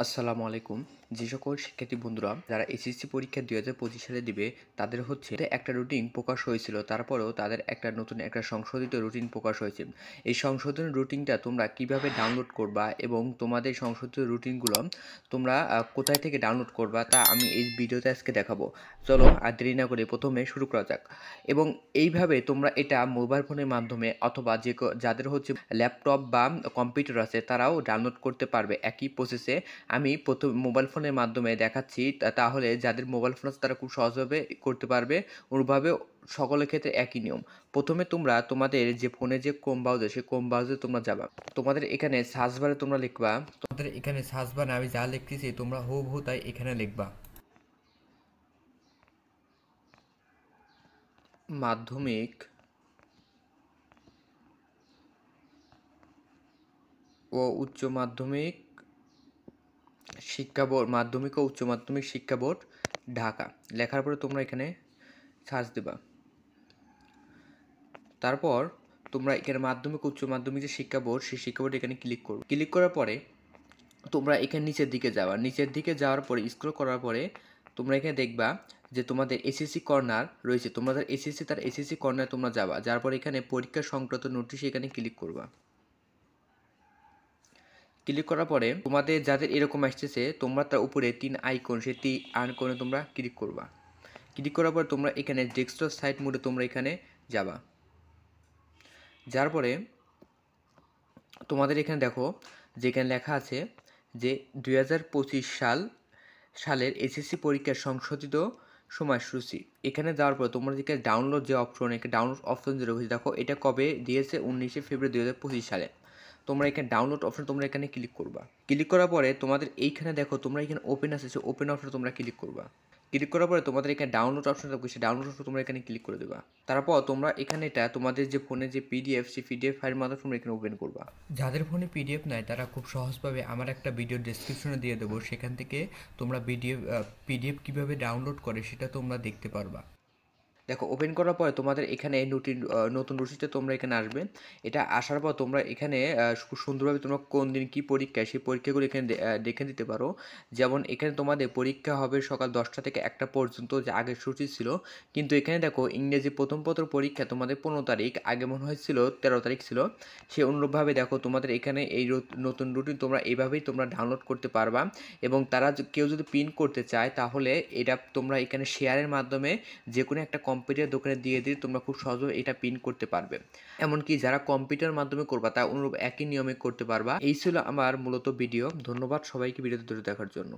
আসসালামু আলাইকুম। যে সকল শিক্ষার্থী বন্ধুরা যারা এসএসসি পরীক্ষা ২০২৫ সালে দিবে তাদের হচ্ছে একটা রুটিন প্রকাশ হয়েছিল। তারপরেও তাদের নতুন একটা সংশোধিত রুটিন প্রকাশ হয়েছে। এই সংশোধন রুটিনটা তোমরা কিভাবে ডাউনলোড করবা এবং তোমাদের সংশোধিত রুটিনগুলো তোমরা কোথায় থেকে ডাউনলোড করবা তা আমি এই ভিডিওতে আজকে দেখাবো। চলো আর দেরি না করে প্রথমে শুরু করা যাক। এবং এইভাবে তোমরা এটা মোবাইল ফোনের মাধ্যমে অথবা যাদের হচ্ছে ল্যাপটপ বা কম্পিউটার আছে তারাও ডাউনলোড করতে পারবে একই প্রসেসে। আমি প্রথম মোবাইল ফোনের মাধ্যমে দেখাচ্ছি, তাহলে যাদের মোবাইল ফোন আছে তারা খুব সহজভাবে করতে পারবে। অনুরূপভাবে সকলের ক্ষেত্রে একই নিয়ম। প্রথমে তোমরা তোমাদের যে ফোনে যে ক্রোম ব্রাউজার সেই ক্রোম ব্রাউজারে তোমরা যাবা। তোমাদের এখানে সার্চ বারে তোমরা লিখবা, তোমাদের এখানে সার্চ বারে আমি যা লিখতেছি তোমরা হুবহু তাই এখানে লিখবা। মাধ্যমিক ও উচ্চ মাধ্যমিক শিক্ষা বোর্ড, মাধ্যমিক ও উচ্চ মাধ্যমিক শিক্ষা বোর্ড ঢাকা লেখার পরে তোমরা এখানে সার্চ দেবা। তারপর তোমরা এখানে মাধ্যমিক উচ্চ মাধ্যমিক যে শিক্ষা বোর্ড সেই শিক্ষা বোর্ড এখানে ক্লিক করবে। ক্লিক করার পরে তোমরা এখানে নিচের দিকে যাবা। নিচের দিকে যাওয়ার পরে স্ক্রল করার পরে তোমরা এখানে দেখবা যে তোমাদের এসএসসি কর্নার রয়েছে। তোমাদের এসএসসি কর্নার তোমরা যাবা। যার পর এখানে পরীক্ষা সংক্রান্ত নোটিশ এখানে ক্লিক করবা। ক্লিক করার পরে তোমাদের যাদের এরকম আসতেছে তোমরা তার উপরে 3 আইকন, সেই 3 আইকনে তোমরা ক্লিক করবা। ক্লিক করার পর তোমরা এখানে ডেস্কটপ সাইট মোডে তোমরা এখানে যাবা। যার পরে তোমাদের এখানে দেখো যেখানে লেখা আছে যে 2025 সালের এসএসসি পরীক্ষার সংশোধিত সময়সূচি। এখানে যাওয়ার পর তোমরা যেখানে ডাউনলোড যে অপশন, এখানে ডাউনলোড অপশন যে রয়েছে দেখো এটা কবে দিয়েছে 19শে ফেব্রুয়ারি 2025 সালে। তোমরা এখানে ডাউনলোড অপশন তোমরা এখানে ক্লিক করবা। ক্লিক করার পরে তোমাদের এইখানে দেখো তোমরা এখানে ওপেন আছে, ওপেন অপশন তোমরা ক্লিক করবা। ক্লিক করার পরে তোমাদের এখানে ডাউনলোড অপশন থাকবে, সেই ডাউনলোড অপশন তোমরা এখানে ক্লিক করে দেবা। তারপর তোমরা এখানে এটা তোমাদের যে ফোনে যে পিডিএফ, সেই পিডিএফ ফাইল মাধ্যমে তোমরা এখানে ওপেন করবা। যাদের ফোনে পিডিএফ নাই তারা খুব সহজভাবে আমার একটা ভিডিও ডেসক্রিপশনে দিয়ে দেবো, সেখান থেকে তোমরা পিডিএফ কীভাবে ডাউনলোড করে সেটা তোমরা দেখতে পারবা। দেখো ওপেন করার পরে তোমাদের এখানে নতুন রসিদটা তোমরা এখানে আসবে। এটা আসার পর তোমরা এখানে খুব সুন্দরভাবে তোমরা কোন দিন কী পরীক্ষা সেই পরীক্ষাগুলো এখানে দেখে দিতে পারো। যেমন এখানে তোমাদের পরীক্ষা হবে সকাল 10টা থেকে 1টা পর্যন্ত, যে আগের সূচি ছিল। কিন্তু এখানে দেখো ইংরেজি প্রথম পত্র পরীক্ষা তোমাদের 15 তারিখ, আগে মনে হয়েছিল 13 তারিখ ছিল। সেই অনুরূপভাবে দেখো তোমাদের এখানে এই নতুন রুটিন তোমরা এইভাবেই তোমরা ডাউনলোড করতে পারবা। এবং কেউ যদি প্রিন্ট করতে চায় তাহলে এটা তোমরা এখানে শেয়ারের মাধ্যমে যে কোনো একটা কম্পিউটার দোকানে দিয়ে তোমরা খুব সহজে এটা প্রিন্ট করতে পারবে। এমনকি যারা কম্পিউটার মাধ্যমে করবা তা অনুরূপ একই নিয়মে করতে পারবা। এই ছিল আমার মূলত ভিডিও। ধন্যবাদ সবাইকে ভিডিওতে ধরে দেখার জন্য।